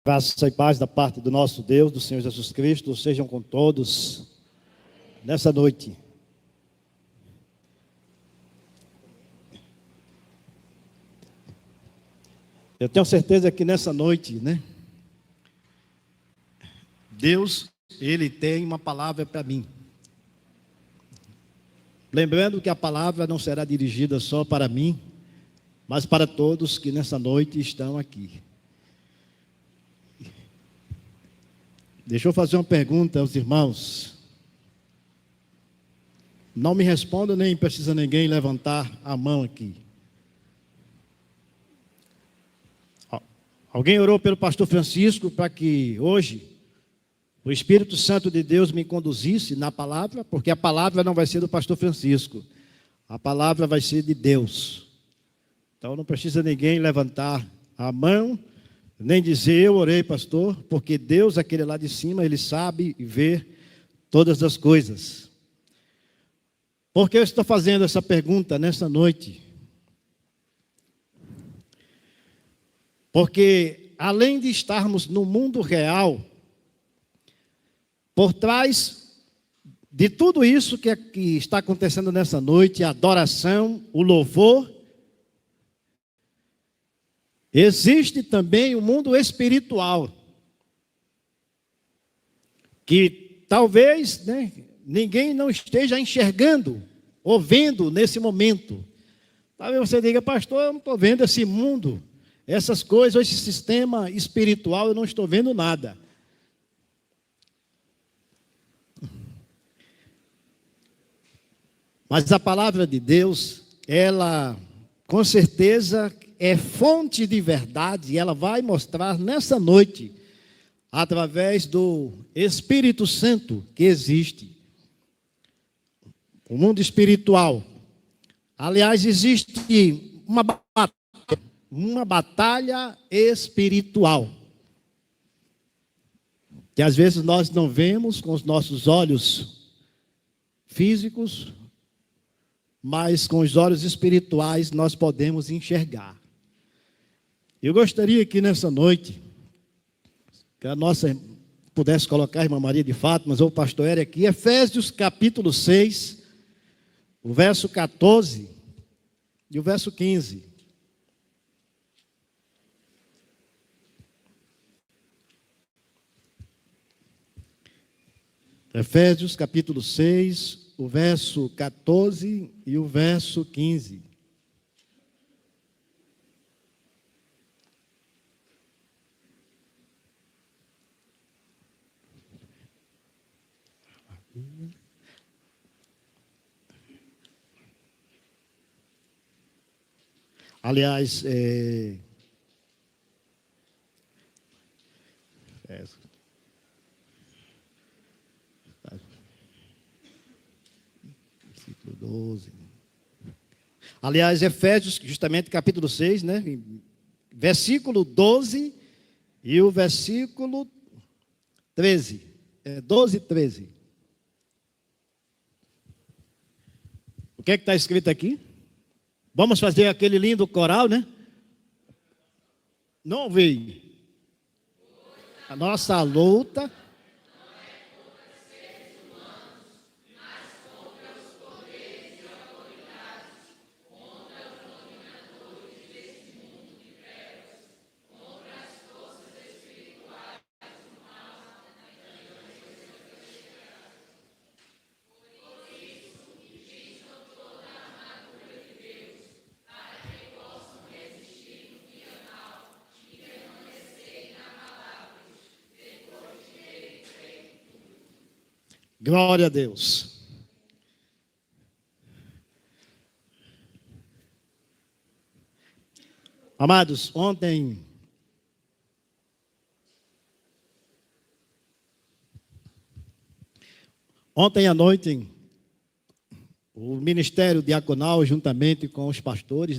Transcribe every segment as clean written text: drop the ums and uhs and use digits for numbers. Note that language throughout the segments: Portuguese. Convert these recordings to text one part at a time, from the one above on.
Graça e paz da parte do nosso Deus, do Senhor Jesus Cristo, sejam com todos nessa noite. Eu tenho certeza que nessa noite, Deus, Ele tem uma palavra para mim. Lembrando que a palavra não será dirigida só para mim, mas para todos que nessa noite estão aqui. Deixa eu fazer uma pergunta aos irmãos. Não me responda, nem precisa ninguém levantar a mão aqui. Alguém orou pelo pastor Francisco para que hoje o Espírito Santo de Deus me conduzisse na palavra, porque a palavra não vai ser do pastor Francisco, a palavra vai ser de Deus. Então não precisa ninguém levantar a mão, nem dizer eu orei, pastor, porque Deus, aquele lá de cima, Ele sabe e vê todas as coisas. Por que eu estou fazendo essa pergunta nessa noite? Porque além de estarmos no mundo real, por trás de tudo isso que está acontecendo nessa noite, a adoração, o louvor, existe também o mundo espiritual, que talvez ninguém não esteja enxergando ou vendo nesse momento. Talvez você diga, pastor, eu não estou vendo esse mundo, essas coisas, esse sistema espiritual, eu não estou vendo nada. Mas a palavra de Deus, ela com certeza é fonte de verdade, e ela vai mostrar nessa noite, através do Espírito Santo que existe. O mundo espiritual. Aliás, existe uma batalha espiritual, que às vezes nós não vemos com os nossos olhos físicos, mas com os olhos espirituais nós podemos enxergar. Eu gostaria que nessa noite, que a nossa pudesse colocar a irmã Maria de Fátima, ou o pastor Eri aqui, Efésios capítulo 6, o verso 14 e o verso 15. Efésios capítulo 6, o verso 14 e o verso 15. Aliás, versículo 12. Aliás, Efésios, justamente capítulo 6, versículo 12 e o versículo 13. 12 e 13. O que é que está escrito aqui? Vamos fazer aquele lindo coral, Não ouvi. A nossa luta Glória a Deus. Amados, ontem à noite, o Ministério Diaconal, juntamente com os pastores,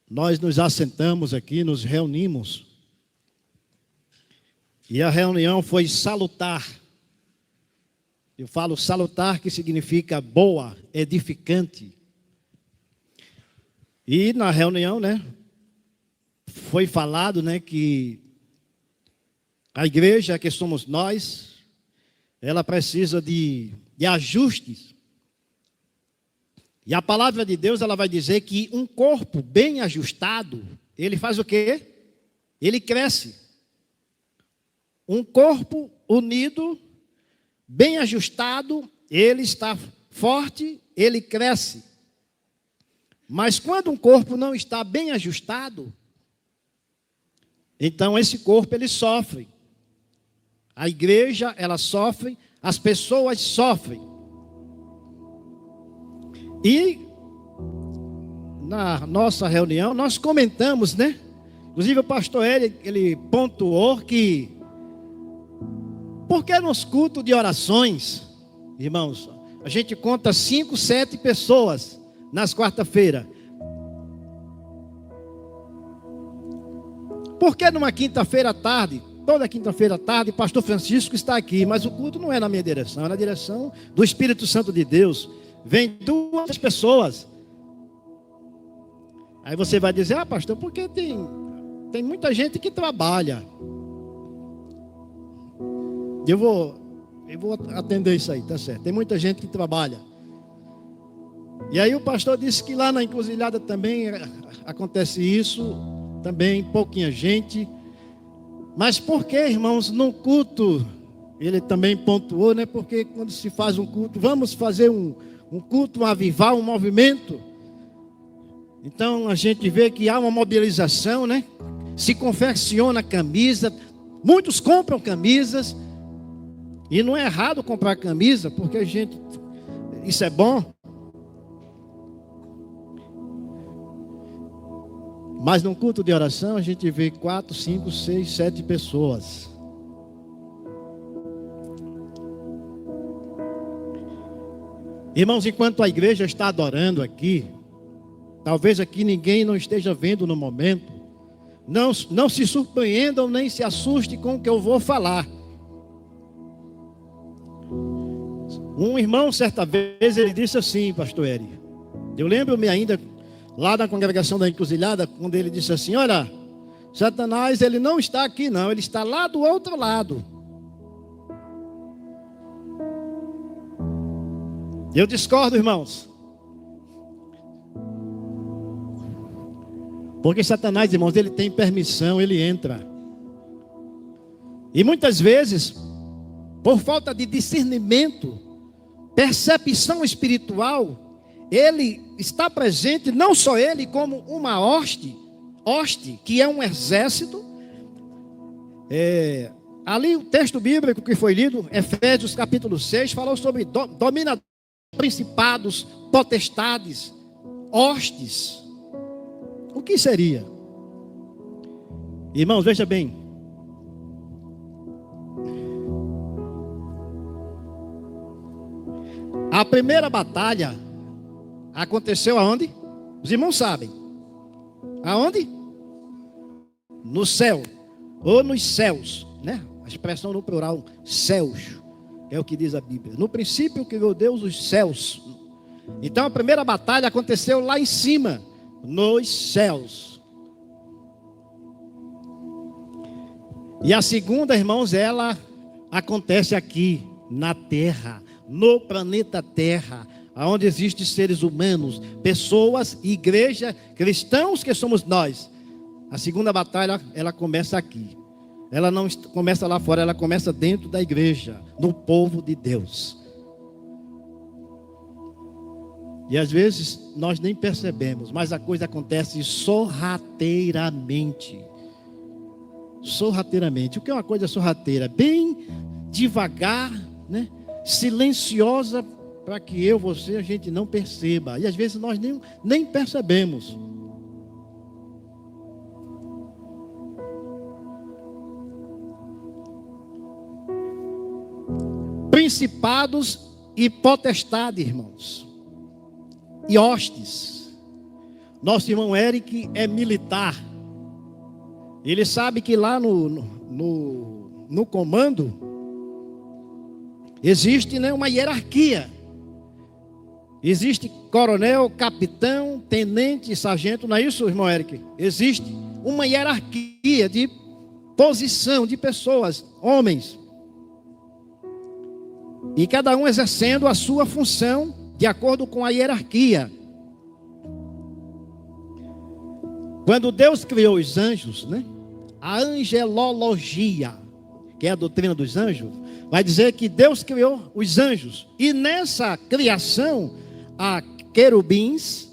nós nos assentamos aqui, nos reunimos, e a reunião foi salutar. Eu falo salutar, que significa boa, edificante. E na reunião, foi falado, que A igreja, que somos nós, ela precisa de ajustes. E a palavra de Deus, ela vai dizer que um corpo bem ajustado, ele faz o quê? Ele cresce. Um corpo unido, bem ajustado, ele está forte, ele cresce. Mas quando um corpo não está bem ajustado, então esse corpo ele sofre. A igreja, ela sofre, as pessoas sofrem. E na nossa reunião nós comentamos, né? Inclusive o pastor ele pontuou que porque nos cultos de orações, irmãos, a gente conta 5, 7 pessoas nas quarta-feiras. Porque numa quinta-feira à tarde, toda quinta-feira à tarde, o pastor Francisco está aqui, mas o culto não é na minha direção, é na direção do Espírito Santo de Deus. Vem 2 pessoas. Aí você vai dizer, pastor, porque tem muita gente que trabalha. Eu vou atender isso aí, tá certo. Tem muita gente que trabalha. E aí o pastor disse que lá na Encruzilhada também acontece isso, também pouquinha gente. Mas por que, irmãos, no culto, ele também pontuou, né? Porque quando se faz um culto, vamos fazer um culto, um avivar, um movimento. Então a gente vê que há uma mobilização, né? Se confecciona camisa, muitos compram camisas. E não é errado comprar camisa, porque isso é bom. Mas num culto de oração a gente vê 4, 5, 6, 7 pessoas. Irmãos, enquanto a igreja está adorando aqui, talvez aqui ninguém não esteja vendo no momento, não se surpreendam nem se assustem com o que eu vou falar. Um irmão, certa vez, ele disse assim, pastor Eri, eu lembro-me ainda, lá na congregação da Encruzilhada, quando ele disse assim, olha, Satanás, ele não está aqui não, ele está lá do outro lado. Eu discordo, irmãos. Porque Satanás, irmãos, ele tem permissão, ele entra. E muitas vezes, por falta de discernimento, percepção espiritual, ele está presente, não só ele, como uma hoste, que é um exército. Ali o texto bíblico que foi lido, Efésios capítulo 6, falou sobre dominadores, principados, potestades, hostes. O que seria? Irmãos, veja bem. A primeira batalha aconteceu aonde? Os irmãos sabem. Aonde? No céu. Ou nos céus, né? A expressão no plural, céus. É o que diz a Bíblia. No princípio criou Deus os céus. Então a primeira batalha aconteceu lá em cima, nos céus. E a segunda, irmãos, ela acontece aqui, na terra, no planeta Terra, onde existem seres humanos, pessoas, igreja, cristãos que somos nós. A segunda batalha, ela começa aqui. Ela não começa lá fora, ela começa dentro da igreja, no povo de Deus. E às vezes nós nem percebemos, mas a coisa acontece sorrateiramente. Sorrateiramente. O que é uma coisa sorrateira? Bem devagar, né? Silenciosa, para que você, a gente não perceba. E às vezes nós nem percebemos. Principados e potestades, irmãos. E hostes. Nosso irmão Eric é militar. Ele sabe que lá no comando existe, né, uma hierarquia. Existe coronel, capitão, tenente, sargento. Não é isso, irmão Eric? Existe uma hierarquia de posição de pessoas, homens, e cada um exercendo a sua função de acordo com a hierarquia. Quando Deus criou os anjos, né? A angelologia, que é a doutrina dos anjos, vai dizer que Deus criou os anjos. E nessa criação, há querubins,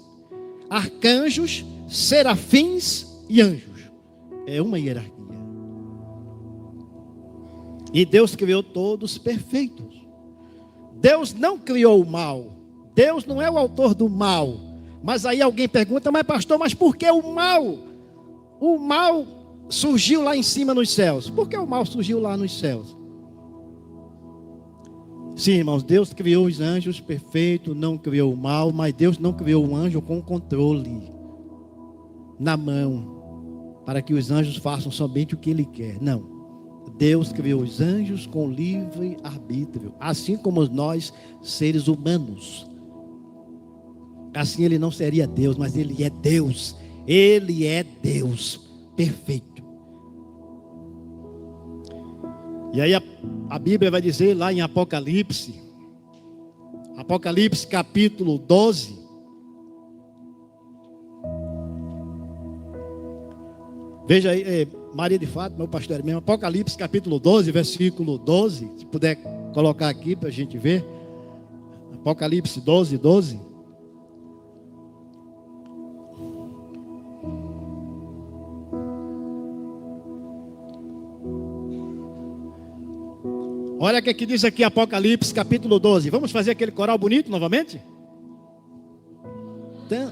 arcanjos, serafins e anjos. É uma hierarquia. E Deus criou todos perfeitos. Deus não criou o mal. Deus não é o autor do mal. Mas aí alguém pergunta, mas pastor, mas por que o mal? O mal surgiu lá em cima nos céus. Por que o mal surgiu lá nos céus? Sim, irmãos, Deus criou os anjos perfeitos, não criou o mal, mas Deus não criou o anjo com controle na mão, para que os anjos façam somente o que Ele quer. Não. Deus criou os anjos com livre arbítrio, assim como nós, seres humanos. Assim Ele não seria Deus, mas Ele é Deus. Ele é Deus perfeito. E aí a Bíblia vai dizer lá em Apocalipse capítulo 12. Veja aí, Maria de Fátima, meu pastor mesmo, Apocalipse capítulo 12, versículo 12, se puder colocar aqui para a gente ver. Apocalipse 12, 12. Olha o que diz aqui Apocalipse capítulo 12. Vamos fazer aquele coral bonito novamente? Então,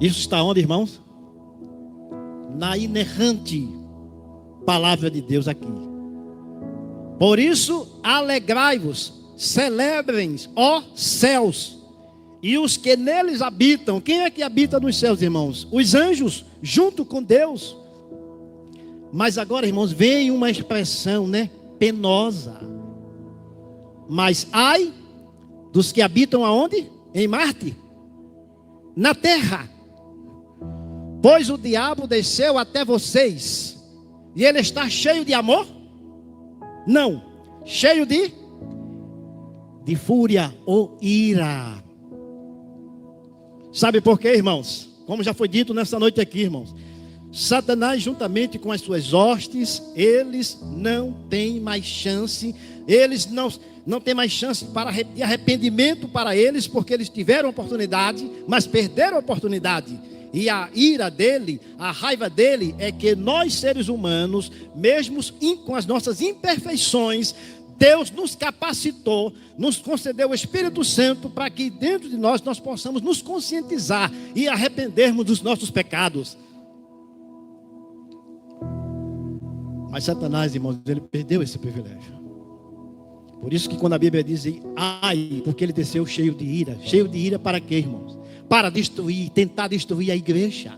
isso está onde, irmãos? Na inerrante palavra de Deus aqui. Por isso, alegrai-vos, celebrem, ó céus, e os que neles habitam. Quem é que habita nos céus, irmãos? Os anjos, junto com Deus. Mas agora, irmãos, vem uma expressão, né? Penosa. Mas ai dos que habitam aonde? Em Marte? Na terra. Pois o diabo desceu até vocês, e ele está cheio de amor? Não, cheio de fúria ou ira. Sabe por quê, irmãos? Como já foi dito nessa noite aqui, irmãos, Satanás juntamente com as suas hostes, eles não têm mais chance, eles não têm mais chance de arrependimento para eles, porque eles tiveram oportunidade, mas perderam a oportunidade. E a ira dele, a raiva dele é que nós seres humanos, mesmo com as nossas imperfeições, Deus nos capacitou, nos concedeu o Espírito Santo para que dentro de nós possamos nos conscientizar e arrependermos dos nossos pecados. Mas Satanás, irmãos, ele perdeu esse privilégio. Por isso que quando a Bíblia diz, ai, porque ele desceu cheio de ira para quê, irmãos? Para destruir, tentar destruir a igreja.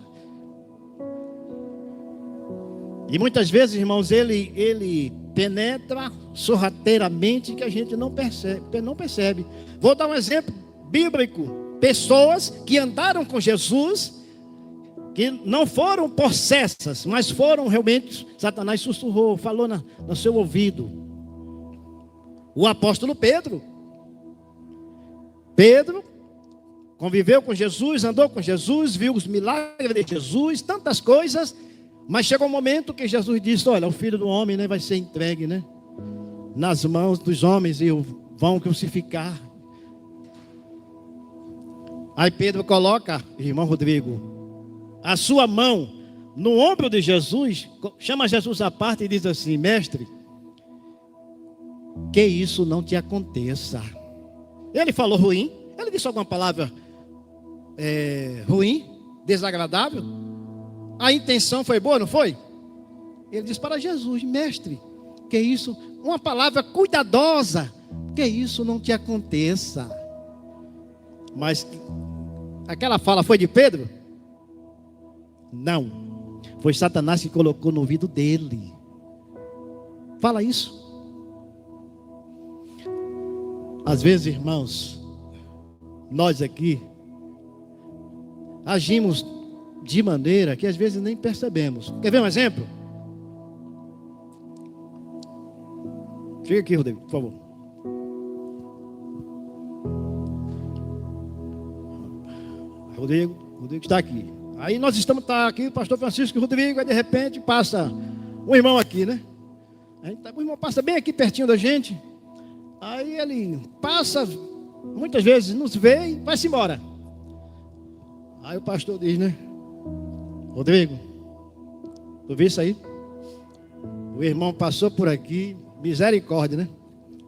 E muitas vezes, irmãos, ele penetra sorrateiramente que a gente não percebe. Vou dar um exemplo bíblico. Pessoas que andaram com Jesus, que não foram possessas, mas foram realmente, Satanás sussurrou, falou no seu ouvido. O apóstolo Pedro conviveu com Jesus, andou com Jesus, viu os milagres de Jesus, tantas coisas, mas chegou um momento que Jesus disse, olha, o Filho do Homem, né, vai ser entregue, né, nas mãos dos homens e vão crucificar. Aí Pedro coloca, irmão Rodrigo, a sua mão no ombro de Jesus, chama Jesus à parte e diz assim, mestre, que isso não te aconteça. Ele falou ruim, ele disse alguma palavra ruim, desagradável? A intenção foi boa, não foi? Ele disse para Jesus, mestre, que isso, uma palavra cuidadosa, que isso não te aconteça. Mas aquela fala foi de Pedro? Não. Foi Satanás que colocou no ouvido dele. Fala isso. Às vezes, irmãos, nós aqui agimos de maneira que às vezes nem percebemos. Quer ver um exemplo? Chega aqui, Rodrigo, por favor. Rodrigo está aqui. Aí nós tá aqui, o pastor Francisco e o Rodrigo, aí de repente passa um irmão aqui, né? O irmão passa bem aqui pertinho da gente. Aí ele passa, muitas vezes nos vê e vai-se embora. Aí o pastor diz, né? Rodrigo, tu viu isso aí? O irmão passou por aqui, misericórdia, né?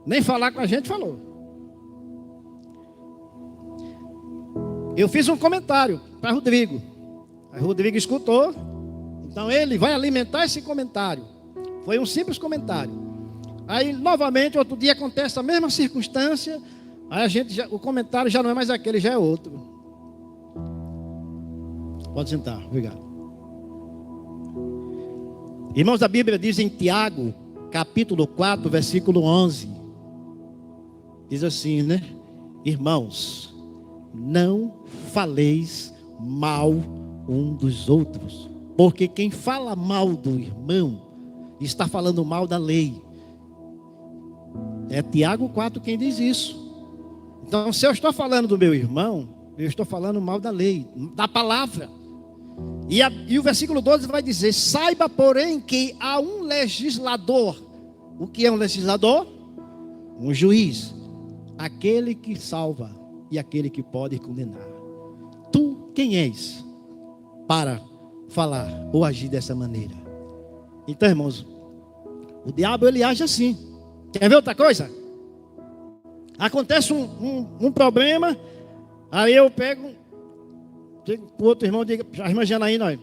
Nem falar com a gente falou. Eu fiz um comentário para Rodrigo. Aí Rodrigo escutou. Então ele vai alimentar esse comentário. Foi um simples comentário. Aí novamente, outro dia acontece a mesma circunstância. Aí o comentário já não é mais aquele, já é outro. Pode sentar, obrigado. Irmãos, a Bíblia diz em Tiago, capítulo 4, versículo 11. Diz assim, né? Irmãos, não faleis mal um dos outros, porque quem fala mal do irmão está falando mal da lei. É Tiago 4 quem diz isso. Então, se eu estou falando do meu irmão, eu estou falando mal da lei, da palavra. E o versículo 12 vai dizer: saiba, porém, que há um legislador. O que é um legislador? Um juiz, aquele que salva e aquele que pode condenar. Tu quem és para falar ou agir dessa maneira? Então, irmãos, o diabo ele age assim. Quer ver outra coisa? Acontece um problema, aí eu pego, digo para o outro irmão, digo, a irmã Janaína,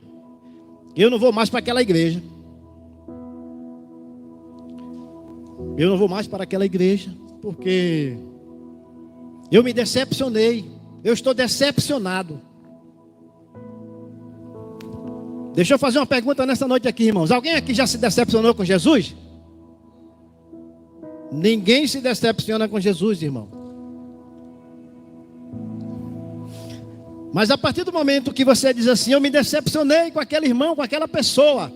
eu não vou mais para aquela igreja. Eu não vou mais para aquela igreja, porque eu me decepcionei. Eu estou decepcionado. Deixa eu fazer uma pergunta nessa noite aqui, irmãos. Alguém aqui já se decepcionou com Jesus? Ninguém se decepciona com Jesus, irmão. Mas a partir do momento que você diz assim: eu me decepcionei com aquele irmão, com aquela pessoa,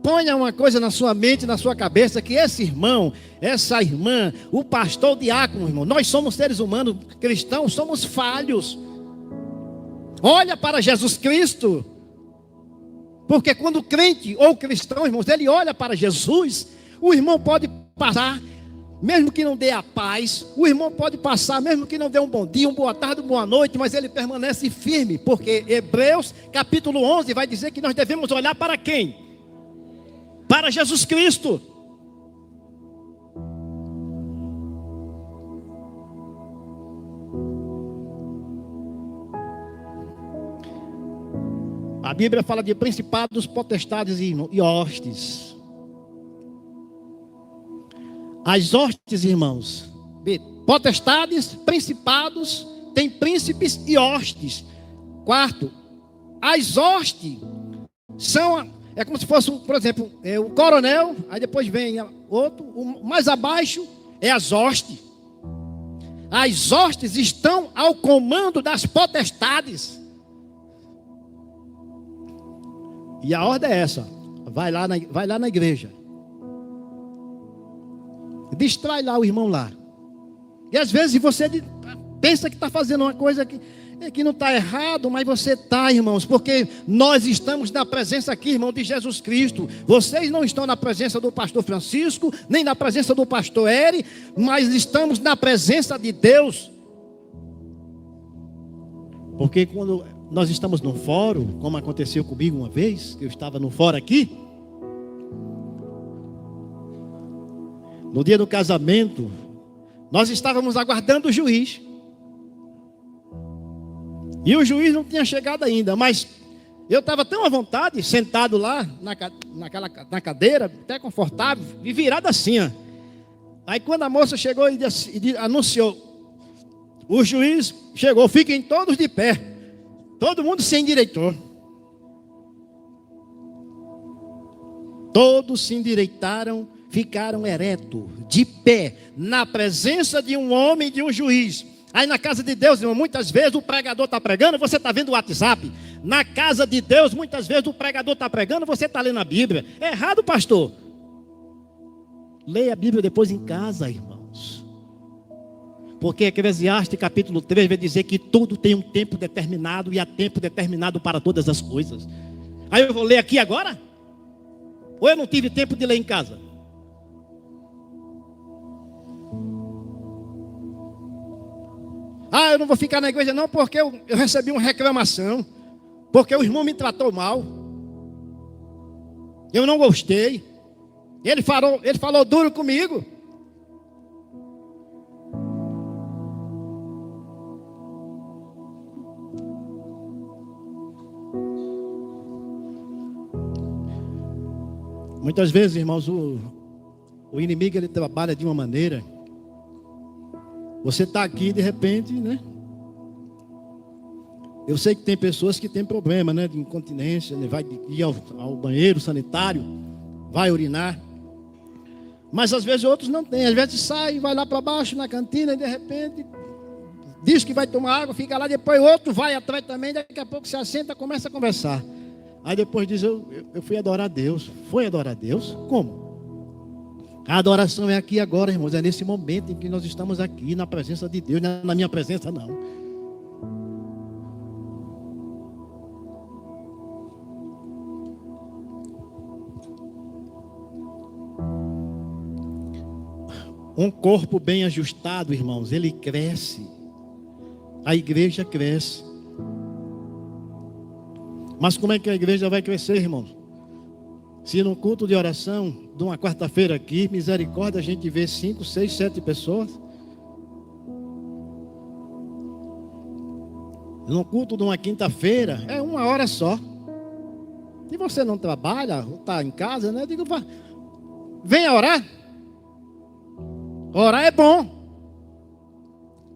ponha uma coisa na sua mente, na sua cabeça, que esse irmão, essa irmã, o pastor, o diácono, irmão, nós somos seres humanos cristãos, somos falhos. Olha para Jesus Cristo. Porque quando o crente ou cristão, irmãos, ele olha para Jesus, o irmão pode passar, mesmo que não dê a paz, o irmão pode passar, mesmo que não dê um bom dia, uma boa tarde, uma boa noite, mas ele permanece firme, porque Hebreus capítulo 11 vai dizer que nós devemos olhar para quem? Para Jesus Cristo. A Bíblia fala de principados, potestades e hostes. As hostes, irmãos, potestades, principados, tem príncipes e hostes. Quarto, as hostes são, é como se fosse, por exemplo, o coronel, aí depois vem outro, mais abaixo é as hostes. As hostes estão ao comando das potestades. E a ordem é essa: vai lá na igreja, distrai lá o irmão lá. E às vezes você pensa que está fazendo uma coisa que não está errado, mas você está, irmãos, porque nós estamos na presença aqui, irmão, de Jesus Cristo. Vocês não estão na presença do pastor Francisco, nem na presença do pastor Eri, mas estamos na presença de Deus. Porque quando nós estamos num fórum, como aconteceu comigo uma vez, que eu estava no fórum aqui, no dia do casamento, nós estávamos aguardando o juiz. E o juiz não tinha chegado ainda, mas eu estava tão à vontade, sentado lá na cadeira, até confortável, e virado assim, ó. Aí quando a moça chegou e anunciou, o juiz chegou, fiquem todos de pé. Todo mundo se endireitou. Todos se endireitaram, ficaram eretos, de pé, na presença de um homem, de um juiz. Aí na casa de Deus, irmão, muitas vezes o pregador está pregando, você está vendo o WhatsApp. Na casa de Deus, muitas vezes o pregador está pregando, você está lendo a Bíblia. É errado, pastor. Leia a Bíblia depois em casa, irmãos. Porque Eclesiastes capítulo 3 vai dizer que tudo tem um tempo determinado e há tempo determinado para todas as coisas. Aí eu vou ler aqui agora? Ou eu não tive tempo de ler em casa? Ah, eu não vou ficar na igreja não porque eu recebi uma reclamação. Porque o irmão me tratou mal. Eu não gostei. Ele falou duro comigo. Muitas vezes, irmãos, o inimigo ele trabalha de uma maneira. Você está aqui de repente, né? Eu sei que tem pessoas que têm problema, né? De incontinência, né? Vai ir ao banheiro sanitário, vai urinar. Mas às vezes outros não têm. Às vezes sai, vai lá para baixo na cantina e de repente diz que vai tomar água, fica lá, depois outro vai atrás também, daqui a pouco se assenta, começa a conversar. Aí depois diz, eu fui adorar a Deus. Foi adorar a Deus? Como? A adoração é aqui agora, irmãos. É nesse momento em que nós estamos aqui, na presença de Deus. Não é na minha presença, não. Um corpo bem ajustado, irmãos, ele cresce. A igreja cresce. Mas como é que a igreja vai crescer, irmãos? Se no culto de oração, de uma quarta-feira aqui, misericórdia, a gente vê 5, 6, 7 pessoas. No culto de uma quinta-feira, é 1 hora só. Se você não trabalha, ou está em casa, né? Eu digo, venha orar. Orar é bom.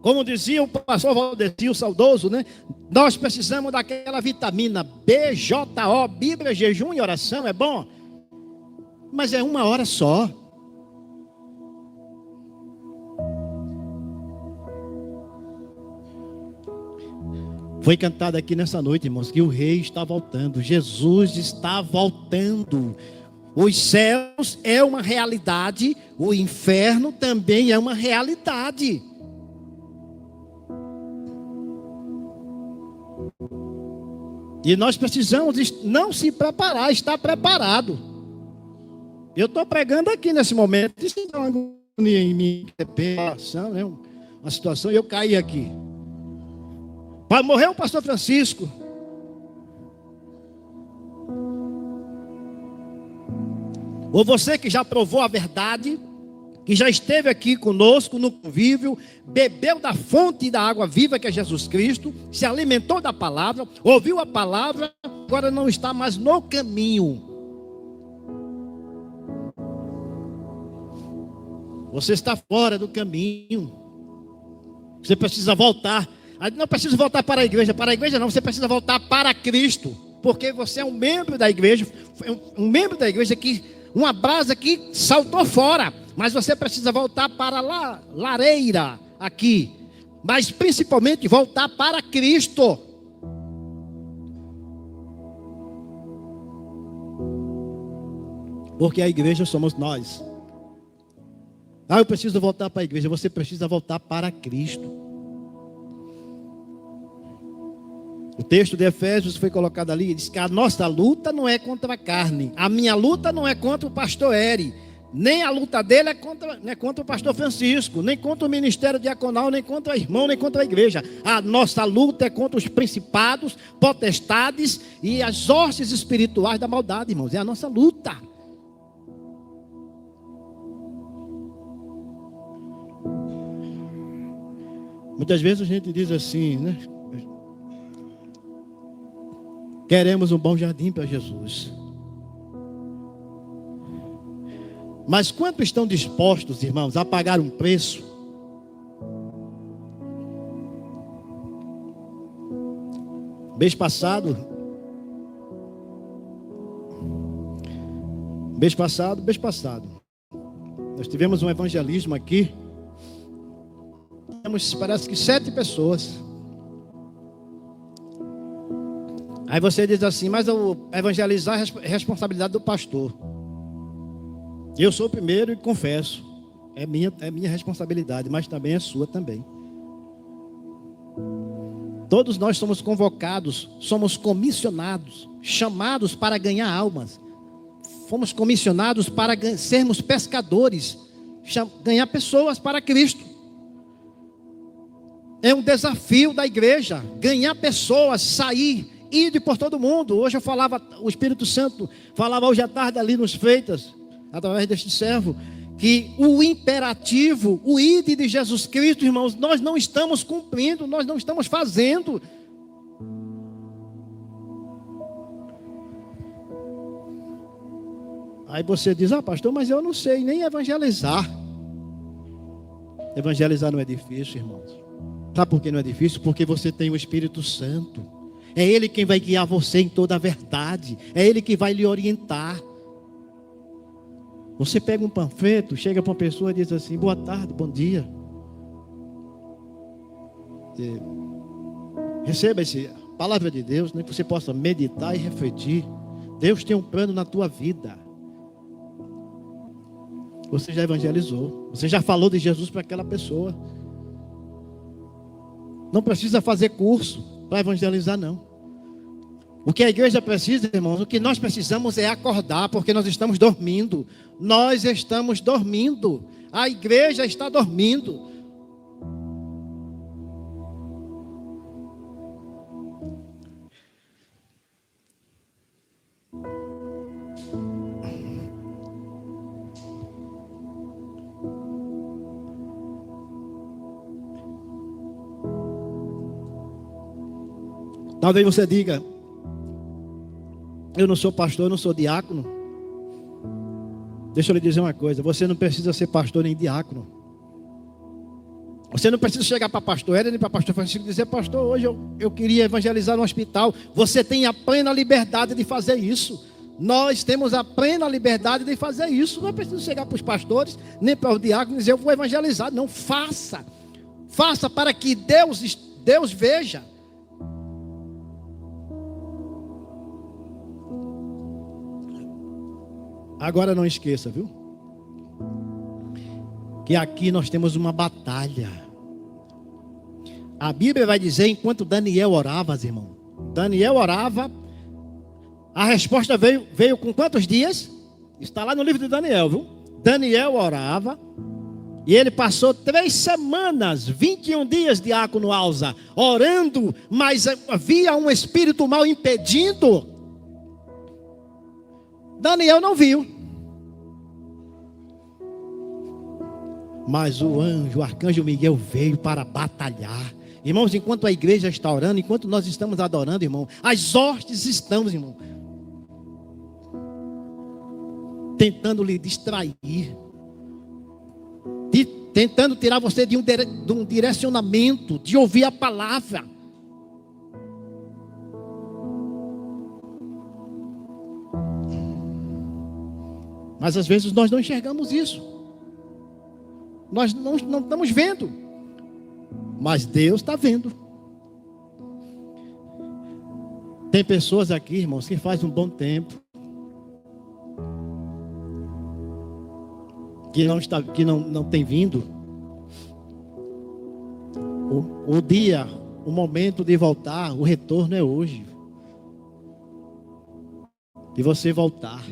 Como dizia o pastor Valdeci, o saudoso, né? Nós precisamos daquela vitamina BJO, Bíblia, jejum e oração, é bom. Mas é 1 hora só. Foi cantado aqui nessa noite, irmãos, que o rei está voltando. Jesus está voltando. Os céus é uma realidade, o inferno também é uma realidade. E nós precisamos não se preparar, estar preparado. Eu estou pregando aqui nesse momento. Isso dá uma agonia em mim, né? Uma situação, e eu caí aqui. Morreu o pastor Francisco. Ou você que já provou a verdade, que já esteve aqui conosco no convívio, bebeu da fonte da água viva que é Jesus Cristo, se alimentou da palavra, ouviu a palavra, agora não está mais no caminho. Você está fora do caminho. Você precisa voltar. Não precisa voltar para a igreja não, você precisa voltar para Cristo, porque você é um membro da igreja, que uma brasa que saltou fora, mas você precisa voltar para a lareira aqui, mas principalmente voltar para Cristo. Porque a igreja somos nós. Eu preciso voltar para a igreja, você precisa voltar para Cristo. O texto de Efésios foi colocado ali, diz que a nossa luta não é contra a carne. A minha luta não é contra o pastor Eri. Nem a luta dele é contra o pastor Francisco, nem contra o ministério diaconal, nem contra o irmão, nem contra a igreja. A nossa luta é contra os principados, potestades e as hostes espirituais da maldade, irmãos. É a nossa luta. Muitas vezes a gente diz assim, né? Queremos um bom jardim para Jesus. Mas quanto estão dispostos, irmãos, a pagar um preço? Mês passado, nós tivemos um evangelismo aqui. Temos, parece que 7 pessoas. Aí você diz assim, mas evangelizar é responsabilidade do pastor. Eu sou o primeiro e confesso. É minha responsabilidade, mas também é sua também. Todos nós somos convocados, somos comissionados, chamados para ganhar almas. Fomos comissionados para sermos pescadores, ganhar pessoas para Cristo. É um desafio da igreja, ganhar pessoas, sair, ir por todo mundo. Hoje eu falava, o Espírito Santo falava hoje à tarde ali nos Freitas, através deste servo, que o imperativo, o ide de Jesus Cristo, irmãos, nós não estamos cumprindo, nós não estamos fazendo. Aí você diz, pastor, mas eu não sei nem evangelizar. Evangelizar não é difícil, irmãos. Sabe por que não é difícil? Porque você tem o Espírito Santo. É Ele quem vai guiar você em toda a verdade. É Ele que vai lhe orientar. Você pega um panfleto, chega para uma pessoa e diz assim, boa tarde, bom dia. Receba essa palavra de Deus, né, que você possa meditar e refletir. Deus tem um plano na tua vida. Você já evangelizou. Você já falou de Jesus para aquela pessoa. Não precisa fazer curso para evangelizar, não. O que a igreja precisa, irmãos, o que nós precisamos é acordar, porque nós estamos dormindo. Nós estamos dormindo. A igreja está dormindo. Talvez você diga, eu não sou pastor, eu não sou diácono. Deixa eu lhe dizer uma coisa, você não precisa ser pastor nem diácono. Você não precisa chegar para pastor Éder nem para pastor Francisco e dizer, pastor, hoje eu queria evangelizar no hospital. Você tem a plena liberdade de fazer isso. Nós temos a plena liberdade de fazer isso. Não é preciso chegar para os pastores, nem para os diáconos e dizer, eu vou evangelizar. Não, faça. Faça para que Deus veja. Agora não esqueça, viu? Que aqui nós temos uma batalha. A Bíblia vai dizer, enquanto Daniel orava, irmão. Daniel orava. A resposta veio com quantos dias? Está lá no livro de Daniel, viu? Daniel orava. E ele passou 3 semanas, 21 dias, diácono Alza, orando. Mas havia um espírito mal impedindo. Daniel não viu. Mas o arcanjo Miguel veio para batalhar. Irmãos, enquanto a igreja está orando, enquanto nós estamos adorando, irmão, as hostes estamos, irmão, tentando lhe distrair, tentando tirar você de um direcionamento, de ouvir a palavra. Mas às vezes nós não enxergamos isso. Nós não estamos vendo. Mas Deus está vendo. Tem pessoas aqui, irmãos, que faz um bom tempo que não tem vindo. O momento de voltar, o retorno é hoje. De você voltar.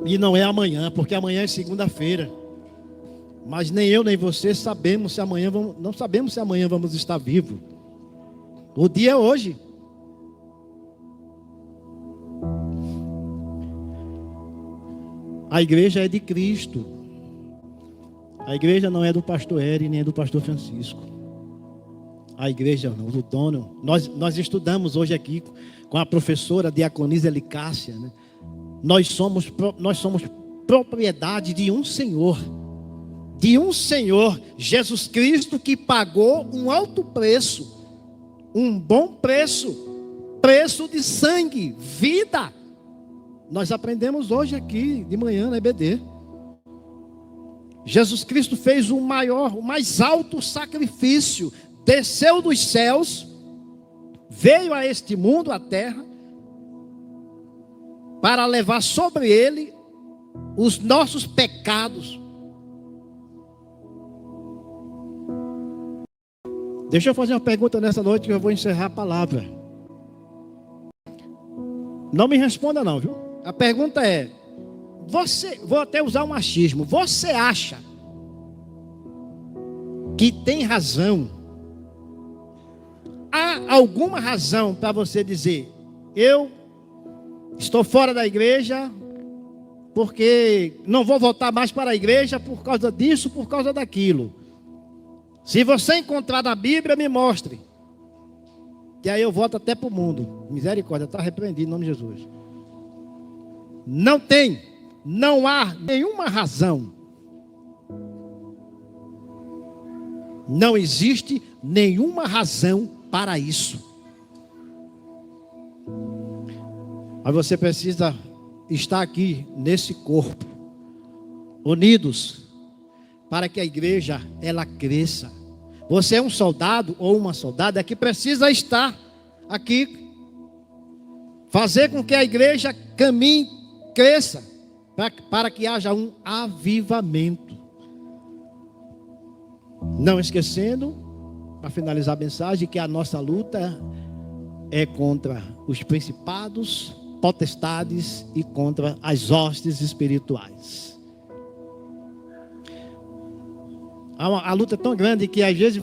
E não é amanhã, porque amanhã é segunda-feira. Mas nem eu nem você sabemos se amanhã não sabemos se amanhã vamos estar vivos. O dia é hoje. A igreja é de Cristo. A igreja não é do pastor Eri, nem é do pastor Francisco. A igreja não, do dono. Nós estudamos hoje aqui com a professora Diaconisa Elicácia, né? Nós somos propriedade de um Senhor, Jesus Cristo, que pagou um alto preço, um bom preço, preço de sangue, vida. Nós aprendemos hoje aqui de manhã na EBD. Jesus Cristo fez o maior, o mais alto sacrifício, desceu dos céus, veio a este mundo, a terra, para levar sobre ele os nossos pecados. Deixa eu fazer uma pergunta nessa noite que eu vou encerrar a palavra. Não me responda não, viu? A pergunta é, vou até usar um achismo, você acha que tem razão? Há alguma razão para você dizer, eu estou fora da igreja porque não vou voltar mais para a igreja por causa disso, por causa daquilo? Se você encontrar na Bíblia, me mostre. Que aí eu volto até para o mundo. Misericórdia, está repreendido em nome de Jesus. Não tem, não há nenhuma razão. Não existe nenhuma razão para isso. Mas você precisa estar aqui nesse corpo, unidos, para que a igreja ela cresça. Você é um soldado ou uma soldada que precisa estar aqui, fazer com que a igreja caminhe, cresça, para que haja um avivamento. Não esquecendo, para finalizar a mensagem, que a nossa luta é contra os principados, potestades e contra as hostes espirituais. A luta é tão grande que às vezes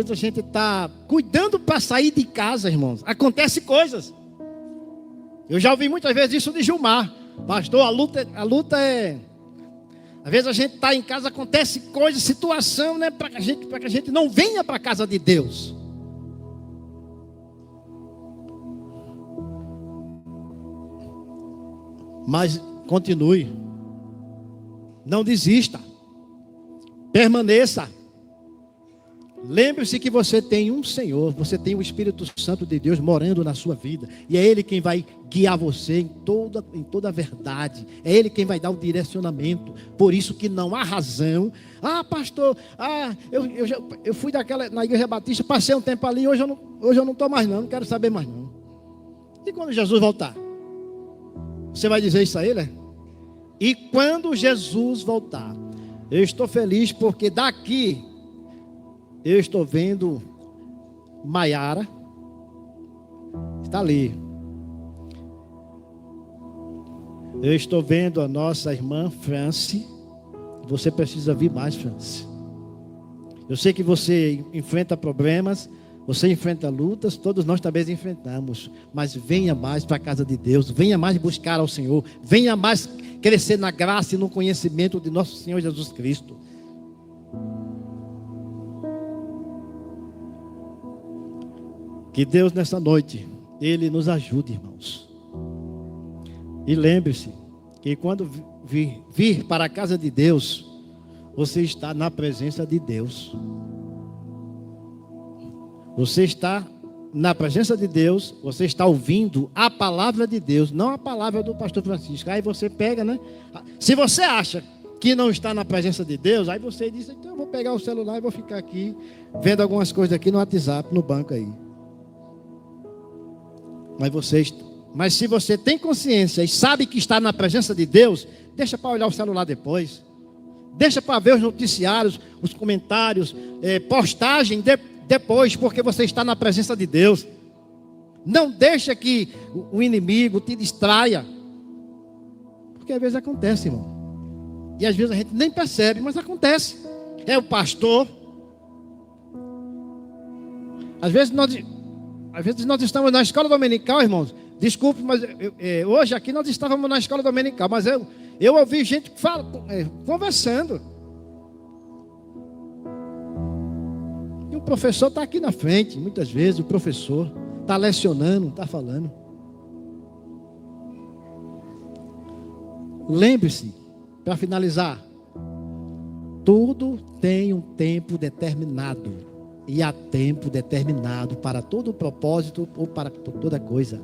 a gente está cuidando para sair de casa, irmãos. Acontece coisas. Eu já ouvi muitas vezes isso de Gilmar. Pastor, a luta é... Às vezes a gente está em casa, acontece coisa, situação, né, para que a gente não venha para a casa de Deus. Mas continue. Não desista. Permaneça. Lembre-se que você tem um Senhor, você tem o Espírito Santo de Deus morando na sua vida. E é Ele quem vai guiar você em toda a verdade. É Ele quem vai dar o direcionamento. Por isso que não há razão. Ah, pastor, eu fui na Igreja Batista, passei um tempo ali, hoje eu não estou mais não quero saber mais não. E quando Jesus voltar? Você vai dizer isso a Ele? E quando Jesus voltar? Eu estou feliz porque daqui eu estou vendo Maiara, está ali. Eu estou vendo a nossa irmã Franci. Você precisa vir mais, Franci. Eu sei que você enfrenta problemas, você enfrenta lutas, todos nós também enfrentamos. Mas venha mais para a casa de Deus, venha mais buscar ao Senhor, venha mais crescer na graça e no conhecimento de nosso Senhor Jesus Cristo. Que Deus nessa noite, Ele nos ajude, irmãos. E lembre-se que quando vir para a casa de Deus, você está na presença de Deus. Você está na presença de Deus, você está ouvindo a palavra de Deus, não a palavra do pastor Francisco. Aí você pega, né? Se você acha que não está na presença de Deus, aí você diz, então eu vou pegar o celular e vou ficar aqui, vendo algumas coisas aqui no WhatsApp, no banco aí. Mas se você tem consciência e sabe que está na presença de Deus, deixa para olhar o celular depois. Deixa para ver os noticiários, os comentários, postagem depois, porque você está na presença de Deus. Não deixa que o inimigo te distraia. Porque às vezes acontece, irmão. E às vezes a gente nem percebe, mas acontece. É o pastor. Às vezes nós estamos na escola dominical, irmãos. Desculpe, mas hoje aqui nós estávamos na escola dominical. Mas eu ouvi gente conversando. E o professor está aqui na frente. Muitas vezes o professor está lecionando, está falando. Lembre-se, para finalizar, tudo tem um tempo determinado. E há tempo determinado para todo propósito ou para toda coisa.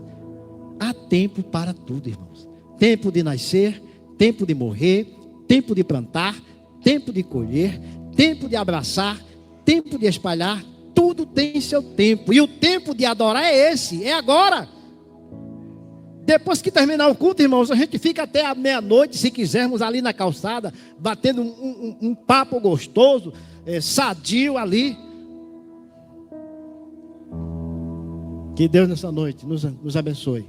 Há tempo para tudo, irmãos. Tempo de nascer, tempo de morrer, tempo de plantar, tempo de colher, tempo de abraçar, tempo de espalhar. Tudo tem seu tempo. E o tempo de adorar é esse, é agora. Depois que terminar o culto, irmãos, a gente fica até a meia-noite, se quisermos, ali na calçada, batendo um papo gostoso, sadio ali. Que Deus nessa noite nos abençoe.